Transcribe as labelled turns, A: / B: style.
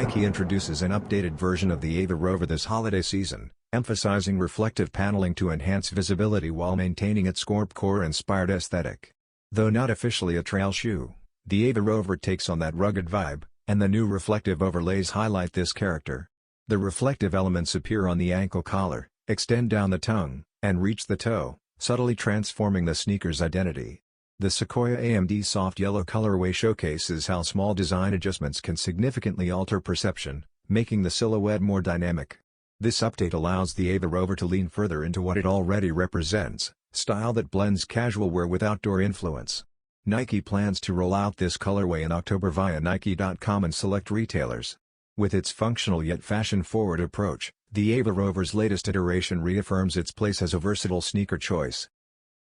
A: Nike introduces an updated version of the Ava Rover this holiday season, emphasizing reflective paneling to enhance visibility while maintaining its gorp-core inspired aesthetic. Though not officially a trail shoe, the Ava Rover takes on that rugged vibe, and the new reflective overlays highlight this character. The reflective elements appear on the ankle collar, extend down the tongue, and reach the toe, subtly transforming the sneaker's identity. The Sequoia and Soft Yellow colorway showcases how small design adjustments can significantly alter perception, making the silhouette more dynamic. This update allows the Ava Rover to lean further into what it already represents, style that blends casual wear with outdoor influence. Nike plans to roll out this colorway in October via Nike.com and select retailers. With its functional yet fashion-forward approach, the Ava Rover's latest iteration reaffirms its place as a versatile sneaker choice.